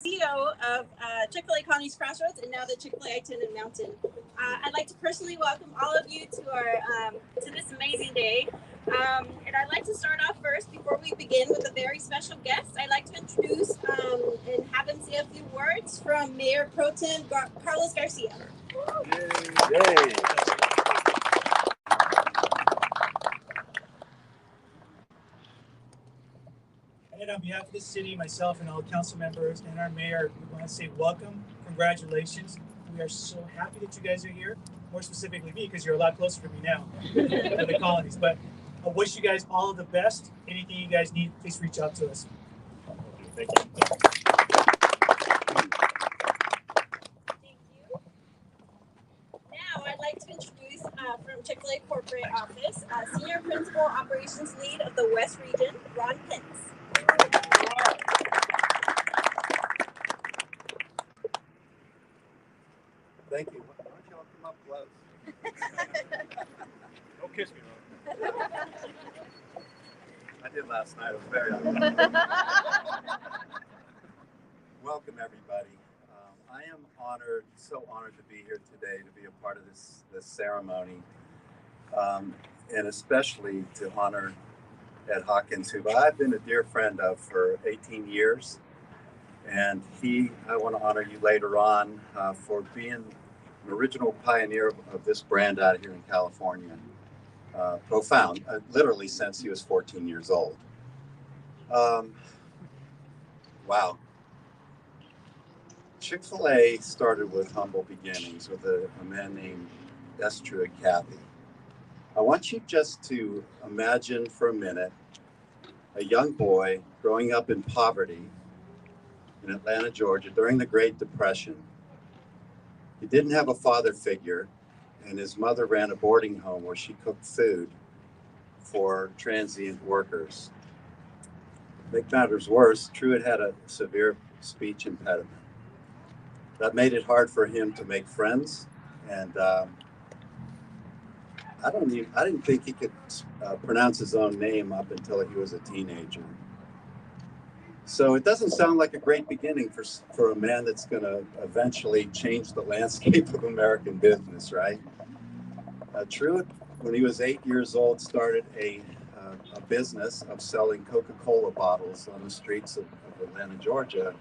CEO of Chick-fil-A Colony's Crossroads and now the Chick-fil-A Itinerant Mountain. I'd like to personally welcome all of you to our to this amazing day. And I'd like to start off first, before we begin, with a very special guest. I'd like to introduce and have him say a few words from Mayor Pro Tem Carlos Garcia. Yay. And on behalf of the city, myself and all council members and our mayor, we want to say welcome, congratulations. We are so happy that you guys are here, more specifically me, because you're a lot closer to me now than the colonies. But I wish you guys all of the best. Anything you guys need, please reach out to us. Thank you. Thank you. Now I'd like to introduce from Chick-fil-A Corporate Office, Senior Principal Operations Lead of the West Region, Ron Pence. Thank you. Why don't y'all come up close? Don't kiss me, Ron. I did last night. It was very Welcome, everybody. I am honored, so honored to be here today, to be a part of this ceremony, and especially to honor Ed Hawkins, who I've been a dear friend of for 18 years. And I want to honor you later on for being an original pioneer of this brand out here in California. Profound, literally since he was 14 years old. Wow. Chick-fil-A started with humble beginnings with a man named Esther and Kathy. I want you just to imagine for a minute a young boy growing up in poverty in Atlanta, Georgia during the Great Depression. He didn't have a father figure, and his mother ran a boarding home where she cooked food for transient workers. To make matters worse, Truett had a severe speech impediment. That made it hard for him to make friends, and I didn't think he could pronounce his own name up until he was a teenager. So it doesn't sound like a great beginning for a man that's going to eventually change the landscape of American business, right? Truett, when he was 8 years old, started a business of selling Coca-Cola bottles on the streets of Atlanta, Georgia,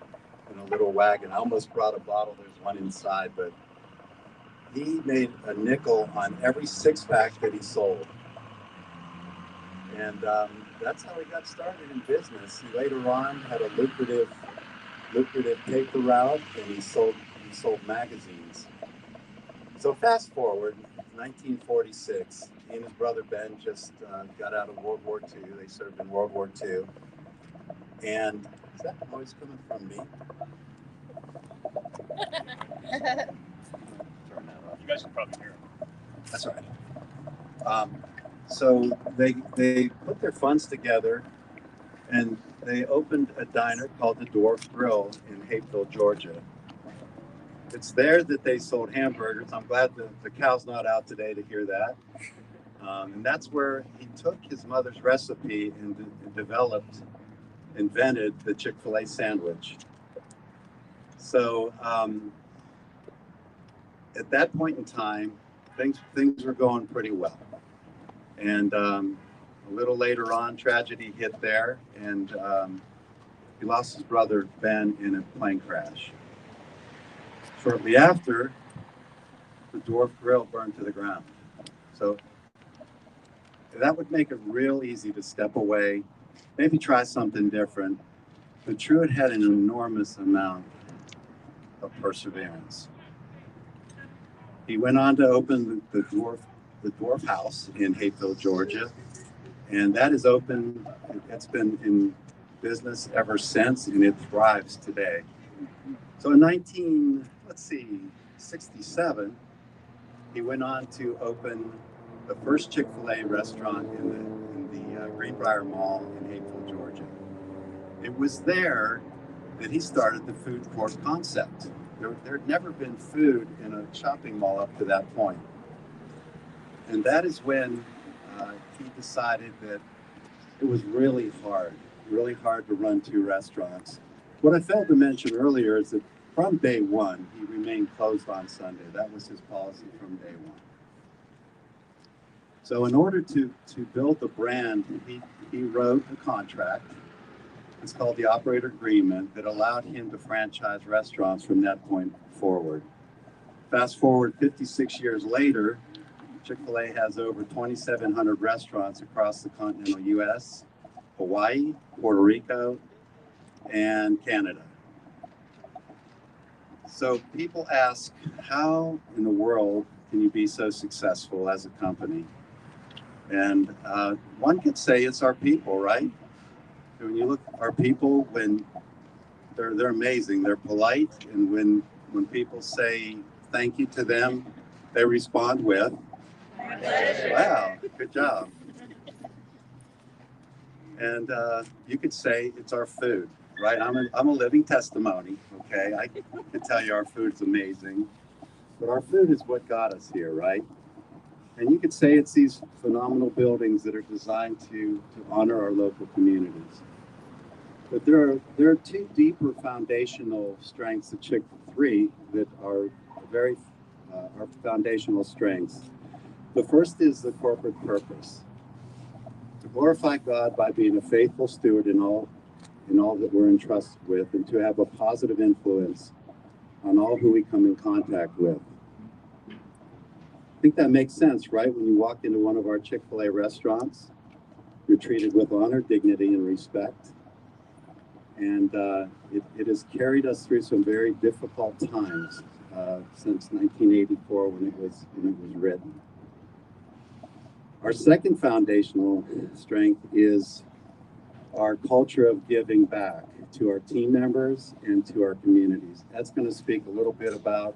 in a little wagon. I almost brought a bottle. There's one inside, but he made a nickel on every six-pack that he sold. And that's how he got started in business. He later on had a lucrative paper route, and he sold magazines. So fast forward, 1946, he and his brother Ben just got out of World War II. They served in World War II. And is that noise coming from me? Turn that off. You guys can probably hear him. That's all right. So they put their funds together, and they opened a diner called the Dwarf Grill in Hapeville, Georgia. It's there that they sold hamburgers. I'm glad the cow's not out today to hear that. And that's where he took his mother's recipe and invented the Chick-fil-A sandwich. So at that point in time, things were going pretty well. And a little later on, tragedy hit there, and he lost his brother Ben in a plane crash. Shortly after, the Dwarf Grill burned to the ground. So that would make it real easy to step away, maybe try something different. But Truett had an enormous amount of perseverance. He went on to open the Dwarf House in Hapeville, Georgia, and that is open. It's been in business ever since, and it thrives today. So in 1967, he went on to open the first Chick-fil-A restaurant in the Greenbrier Mall in Hapeville, Georgia. It was there that he started the food court concept. There had never been food in a shopping mall up to that point. And that is when he decided that it was really hard to run two restaurants. What I failed to mention earlier is that from day one, he remained closed on Sunday. That was his policy from day one. So in order to build the brand, he wrote a contract. It's called the operator agreement that allowed him to franchise restaurants from that point forward. Fast forward 56 years later, Chick-fil-A has over 2,700 restaurants across the continental U.S., Hawaii, Puerto Rico, and Canada. So people ask, how in the world can you be so successful as a company? And one could say it's our people, right? When you look at our people, when they're amazing, they're polite, and when people say thank you to them, they respond with, wow, good job. And you could say it's our food, right? I'm a living testimony, okay? I can tell you our food's amazing, but our food is what got us here, right? And you could say it's these phenomenal buildings that are designed to honor our local communities. But there are two deeper foundational strengths of Chick-fil-A that are very our foundational strengths. The first is the corporate purpose: to glorify God by being a faithful steward in all that we're entrusted with, and to have a positive influence on all who we come in contact with. I think that makes sense, right? When you walk into one of our Chick-fil-A restaurants, you're treated with honor, dignity, and respect. And it has carried us through some very difficult times since 1984 when it was written. Our second foundational strength is our culture of giving back to our team members and to our communities. That's going to speak a little bit about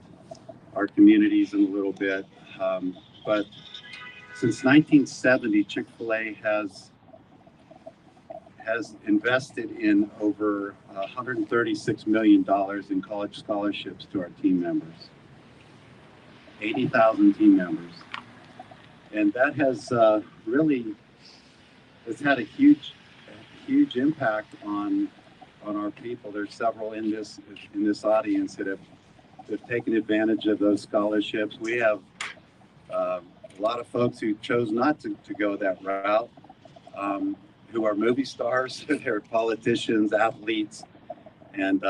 our communities in a little bit. But since 1970, Chick-fil-A has invested in over $136 million in college scholarships to our team members, 80,000 team members. And that has really had a huge impact on our people. There's several in this audience that have taken advantage of those scholarships. We have a lot of folks who chose not to go that route, who are movie stars, they're politicians, athletes, and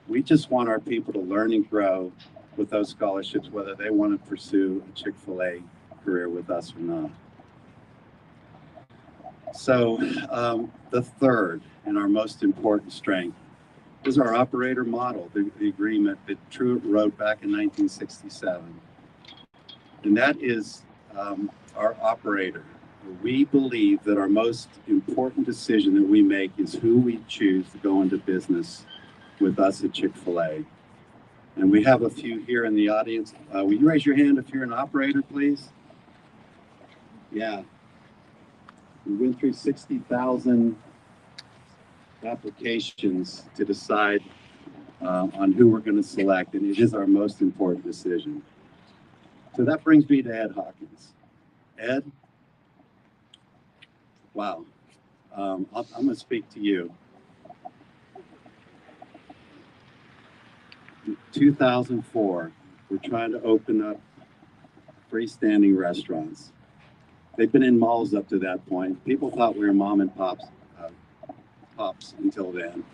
we just want our people to learn and grow with those scholarships, whether they want to pursue a Chick-fil-A career with us or not. So the third and our most important strength is our operator model, the agreement that Truett wrote back in 1967. And that is our operator. We believe that our most important decision that we make is who we choose to go into business with us at Chick-fil-A. And we have a few here in the audience. Will you raise your hand if you're an operator, please? Yeah. We went through 60,000 applications to decide on who we're going to select, and it is our most important decision. So that brings me to Ed Hawkins. Ed, wow, I'm going to speak to you. In 2004, we're trying to open up freestanding restaurants. They've been in malls up to that point. People thought we were mom and pops until then.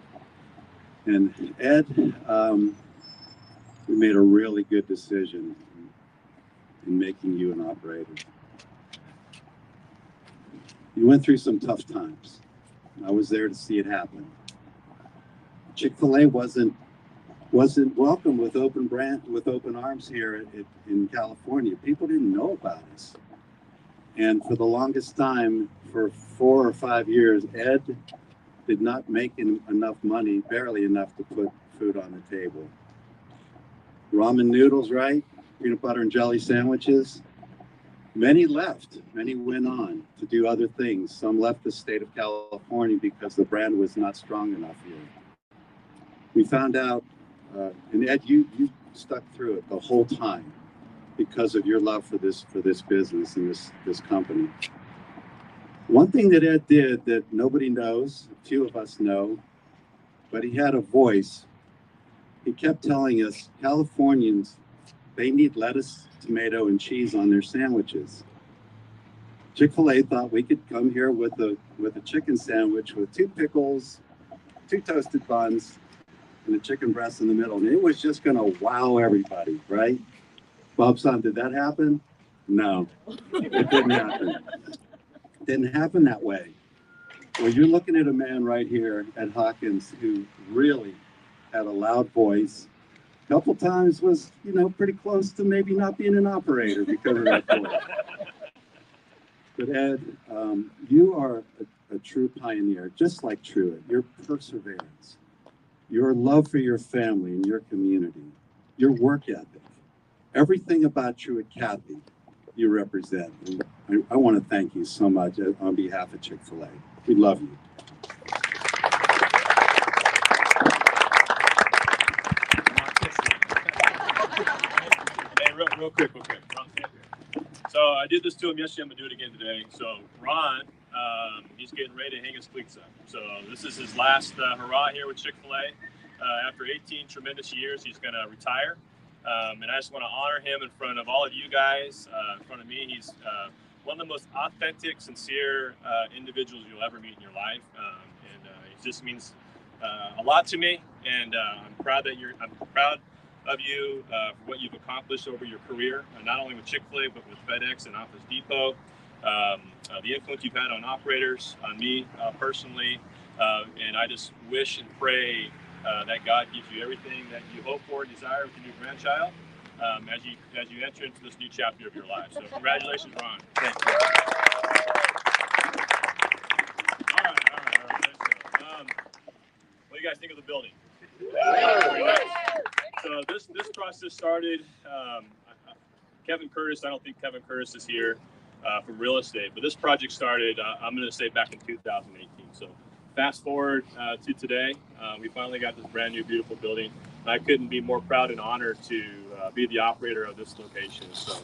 And Ed, we made a really good decision in making you an operator. You went through some tough times. I was there to see it happen. Chick-fil-A wasn't welcome with open arms here in California. People didn't know about us. And for the longest time, for 4 or 5 years, Ed did not make enough money, barely enough to put food on the table. Ramen noodles, right? Peanut butter and jelly sandwiches. Many left. Many went on to do other things. Some left the state of California because the brand was not strong enough here. We found out, and Ed, you stuck through it the whole time because of your love for this business and this company. One thing that Ed did that nobody knows, few of us know, but he had a voice. He kept telling us, Californians, they need lettuce, tomato, and cheese on their sandwiches. Chick-fil-A thought we could come here with a chicken sandwich with 2 pickles, 2 toasted buns, and a chicken breast in the middle. And it was just going to wow everybody, right? Bob-san, did that happen? No, it didn't happen. It didn't happen that way. Well, you're looking at a man right here at Hawkins who really had a loud voice. A couple times was, pretty close to maybe not being an operator because of that voice. But Ed, you are a true pioneer, just like Truett. Your perseverance, your love for your family and your community, your work ethic, everything about Truett Cathy you represent. And I want to thank you so much on behalf of Chick-fil-A. We love you. Hey, real quick. So I did this to him yesterday. I'm gonna do it again today. So Ron, he's getting ready to hang his cleats up. So this is his last hurrah here with Chick-fil-A. After 18 tremendous years, he's gonna retire. And I just want to honor him in front of all of you guys, in front of me. He's one of the most authentic, sincere individuals you'll ever meet in your life, and it just means a lot to me. And I'm proud of you for what you've accomplished over your career, not only with Chick-fil-A but with FedEx and Office Depot. The influence you've had on operators, on me personally, and I just wish and pray that God gives you everything that you hope for and desire with your new grandchild as you enter into this new chapter of your life. So congratulations, Ron. Thank you. All right. What do you guys think of the building? Very nice. So this process started. Kevin Curtis. I don't think Kevin Curtis is here from real estate, but this project started. I'm going to say back in 2018. So fast forward to today, we finally got this brand new, beautiful building. I couldn't be more proud and honored to be the operator of this location. So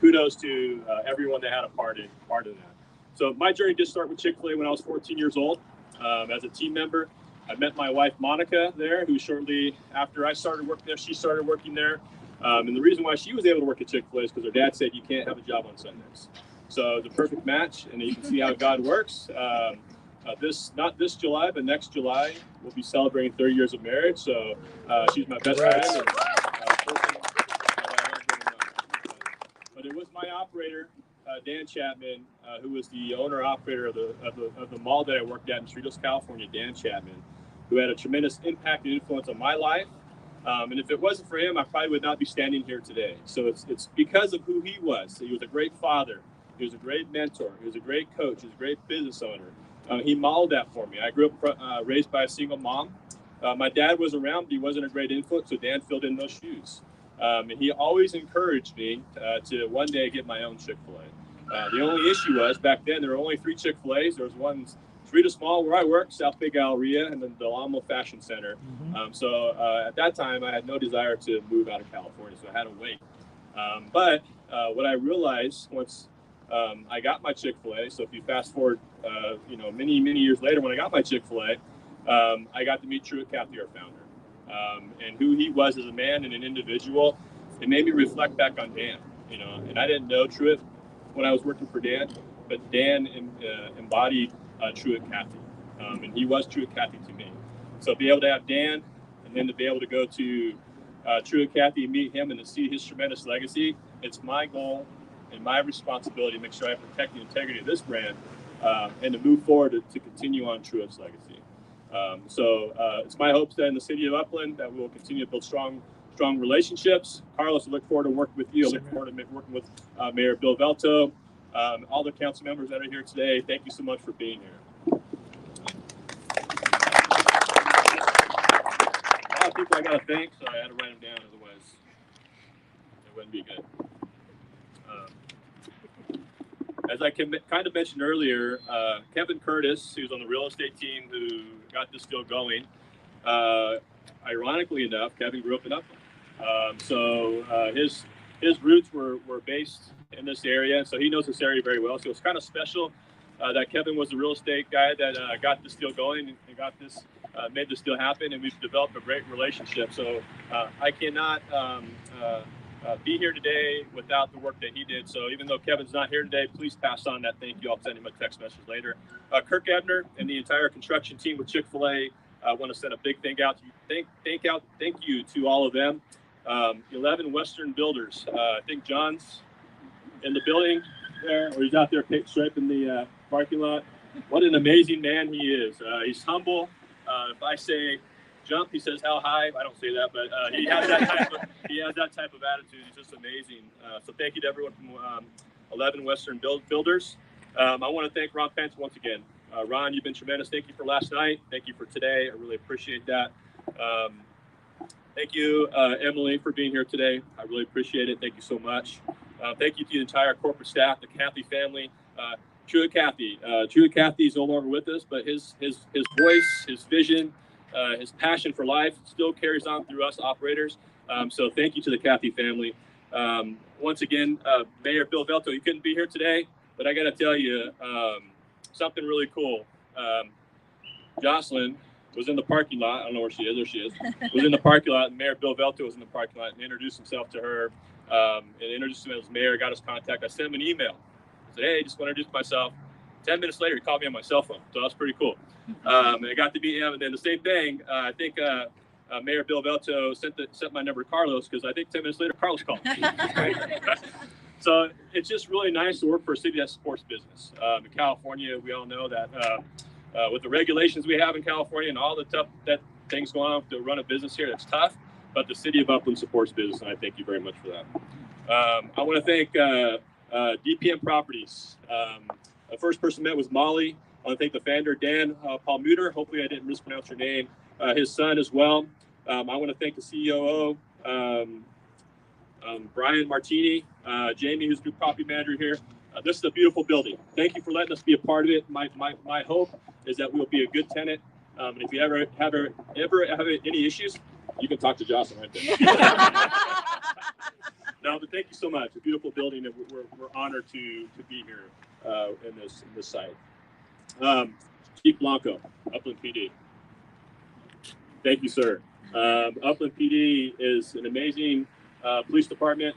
kudos to everyone that had a part in that. So my journey did start with Chick-fil-A when I was 14 years old. As a team member, I met my wife, Monica, there, who shortly after I started working there, she started working there. And the reason why she was able to work at Chick-fil-A is because her dad said you can't have a job on Sundays. So it's a perfect match, and you can see how God works. Not this July, but next July, we'll be celebrating 30 years of marriage. So she's my best friend. And, but it was my operator, Dan Chapman, who was the owner-operator of the mall that I worked at in Cerritos, California, Dan Chapman, who had a tremendous impact and influence on my life. And if it wasn't for him, I probably would not be standing here today. So it's because of who he was. He was a great father. He was a great mentor. He was a great coach. He was a great business owner. He modeled that for me. I grew up raised by a single mom. My dad was around, but he wasn't a great influence, so Dan filled in those shoes. And he always encouraged me to one day get my own Chick-fil-A. The only issue was back then there were only 3 Chick-fil-A's. There was one Cerritos Mall where I worked, South Bay Galleria, and then the Alamo Fashion Center. So at that time, I had no desire to move out of California, so I had to wait. But what I realized once I got my Chick-fil-A, so if you fast forward, many, many years later when I got my Chick-fil-A, I got to meet Truett Cathy, our founder, and who he was as a man and an individual. It made me reflect back on Dan, and I didn't know Truett when I was working for Dan, but Dan embodied Truett Cathy, and he was Truett Cathy to me. So to be able to have Dan, and then to be able to go to Truett Cathy, meet him, and to see his tremendous legacy, it's my goal and my responsibility to make sure I protect the integrity of this brand and to move forward to continue on Truett's legacy. So it's my hopes that in the city of Upland that we will continue to build strong relationships. Carlos, I look forward to working with you. I look forward to working with Mayor Bill Velto, all the council members that are here today. Thank you so much for being here. A lot of people I got to thank, so I had to write them down, otherwise it wouldn't be good. As I kind of mentioned earlier, Kevin Curtis, who's on the real estate team who got this deal going, ironically enough, Kevin grew up in Upland. So his roots were based in this area, so he knows this area very well. So it's kind of special that Kevin was the real estate guy that got this deal going and got this made this deal happen, and we've developed a great relationship. So I cannot be here today without the work that he did. So even though Kevin's not here today, please pass on that thank you. I'll send him a text message later. Kirk Ebner and the entire construction team with Chick-fil-A, I want to send a big thank you to all of them. 11 Western Builders. I think John's in the building there, or he's out there striping the parking lot. What an amazing man he is. He's humble. If I say jump, he says how high. I don't say that, but he has that type of attitude. He's just amazing. So thank you to everyone from 11 Western Builders. I want to thank Ron Pence once again. Ron, you've been tremendous. Thank you for last night. Thank you for today. I really appreciate that. Thank you, Emily, for being here today. I really appreciate it. Thank you so much. Thank you to the entire corporate staff, the Cathy family. Truett Cathy. Truett Cathy is no longer with us, but his voice, his vision, his passion for life still carries on through us operators. So thank you to the Cathy family. Once again, Mayor Bill Velto, you couldn't be here today, but I got to tell you something really cool. Jocelyn was in the parking lot. I don't know where she is. There she is. Was in the parking lot. And Mayor Bill Velto was in the parking lot and introduced himself to her. And introduced him as mayor. Got his contact. I sent him an email. I said, hey, just want to introduce myself. 10 minutes later, he called me on my cell phone. So that's pretty cool. And I got to meet him. And then the same thing. I think Mayor Bill Velto sent my number to Carlos because I think 10 minutes later, Carlos called me. So it's just really nice to work for a city that supports business. In California, we all know that with the regulations we have in California and all the tough things going on to run a business here, that's tough. But the city of Upland supports business, and I thank you very much for that. I want to thank DPM Properties. The first person met was Molly. I want to thank the founder, Dan Palmuter. Hopefully I didn't mispronounce your name. His son as well. I want to thank the COO, Brian Martini, Jamie, who's the property manager here. This is a beautiful building. Thank you for letting us be a part of it. My hope is that we'll be a good tenant. And if you ever have any issues, you can talk to Jocelyn right there. No, but thank you so much. A beautiful building, and we're honored to be here in this site. Chief Blanco, Upland PD. Thank you, sir. Upland PD is an amazing police department.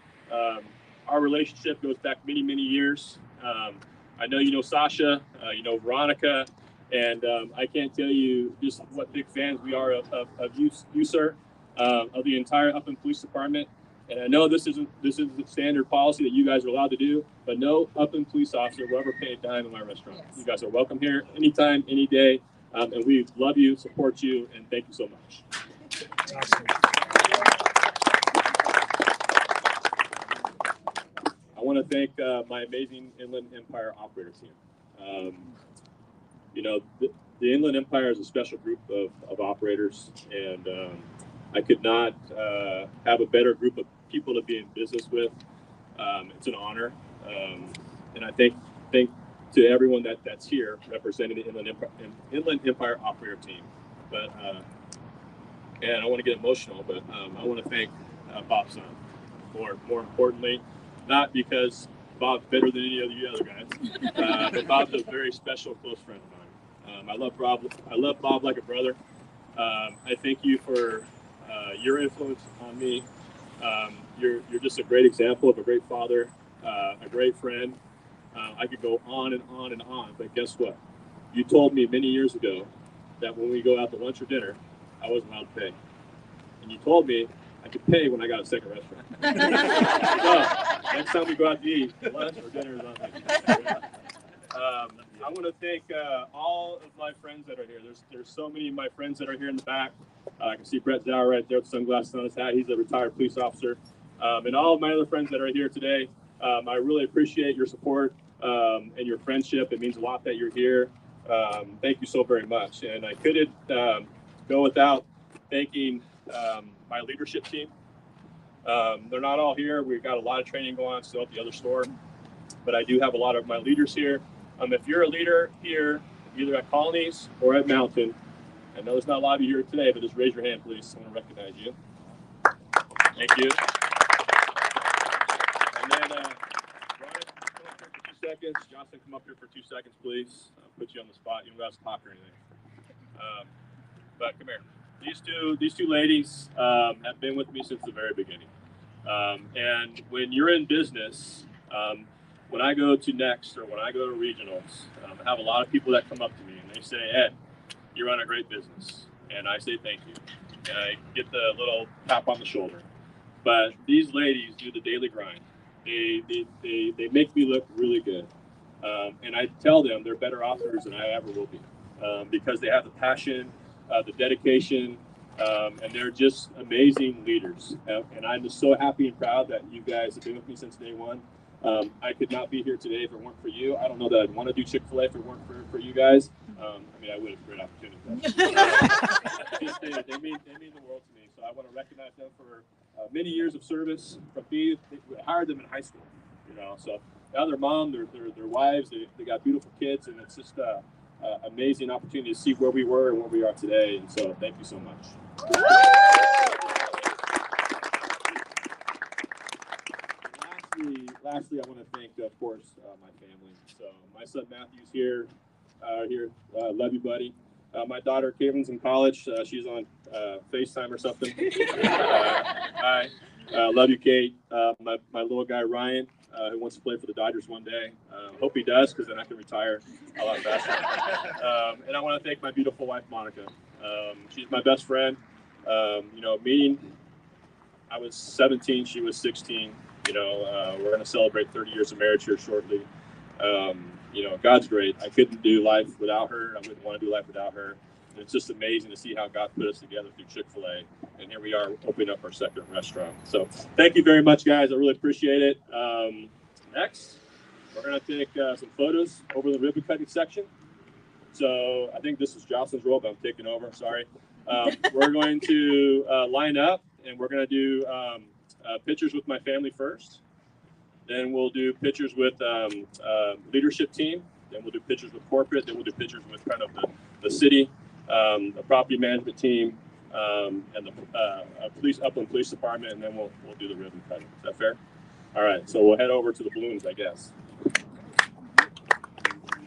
Our relationship goes back many, many years. I know you know Sasha, you know Veronica, and I can't tell you just what big fans we are of you, sir, of the entire Upland Police Department. And I know this isn't the standard policy that you guys are allowed to do, but no Upland police officer will ever pay a dime in my restaurant. Yes. You guys are welcome here anytime, any day, and we love you, support you, and thank you so much. Awesome. I want to thank my amazing Inland Empire operator team. You know, the Inland Empire is a special group of operators, and I could not have a better group of people to be in business with. It's an honor, and I thank to everyone that's here representing the Inland Empire operator team. But and I don't want to get emotional, but I want to thank Bob's son. More importantly, not because Bob's better than any of the other guys, but Bob's a very special, close friend of mine. I love Bob like a brother. I thank you for your influence on me. You're just a great example of a great father, a great friend. I could go on and on and on, but guess what? You told me many years ago that when we go out to lunch or dinner, I wasn't allowed to pay. And you told me I could pay when I got a second restaurant. So, next time we go out to eat, lunch or dinner is on me. I want to thank all of my friends that are here. There's so many of my friends that are here in the back. I can see Brett Dower right there with sunglasses on his hat. He's a retired police officer. And all of my other friends that are here today, I really appreciate your support and your friendship. It means a lot that you're here. Thank you so very much. And I couldn't go without thanking my leadership team. They're not all here. We've got a lot of training going on still at the other store. But I do have a lot of my leaders here. If you're a leader here, either at Colonies or at Mountain, I know there's not a lot of you here today, but just raise your hand, please. I want to recognize you. Thank you. And then, Brian, come up here for 2 seconds. Johnson, come up here for 2 seconds, please. I'll put you on the spot. You don't have to talk or anything. but come here. These two ladies have been with me since the very beginning. And when you're in business, when I go to Next or when I go to regionals, I have a lot of people that come up to me and they say, Ed, you run a great business. And I say, thank you. And I get the little tap on the shoulder. But these ladies do the daily grind. They make me look really good. And I tell them they're better authors than I ever will be because they have the passion, the dedication, and they're just amazing leaders. And I'm just so happy and proud that you guys have been with me since day one. I could not be here today if it weren't for you. I don't know that I'd want to do Chick-fil-A if it weren't for you guys. I mean, I would have a great opportunity. They mean the world to me. So I want to recognize them for many years of service. From me, I hired them in high school. So now they're mom, their wives, they got beautiful kids, and it's just amazing opportunity to see where we were and where we are today. And so thank you so much. Lastly, I want to thank, of course, my family. So my son Matthew's here. Love you, buddy. My daughter Caitlin's in college. She's on FaceTime or something. Hi. Love you, Kate. My little guy Ryan, who wants to play for the Dodgers one day. Hope he does, because then I can retire a lot faster. And I want to thank my beautiful wife Monica. She's my best friend. Meeting. I was 17, she was 16. We're going to celebrate 30 years of marriage here shortly. God's great. I couldn't do life without her. I wouldn't want to do life without her. And it's just amazing to see how God put us together through Chick-fil-A. And here we are opening up our second restaurant. So thank you very much, guys. I really appreciate it. Next, we're going to take some photos over the ribbon cutting section. So I think this is Jocelyn's role, but I'm taking over. Sorry. We're going to line up, and we're going to do pictures with my family first. Then we'll do pictures with leadership team. Then we'll do pictures with corporate. Then we'll do pictures with kind of the city, the property management team, and the Upland Police Department. And then we'll do the ribbon cutting. Is that fair? All right. So we'll head over to the balloons, I guess.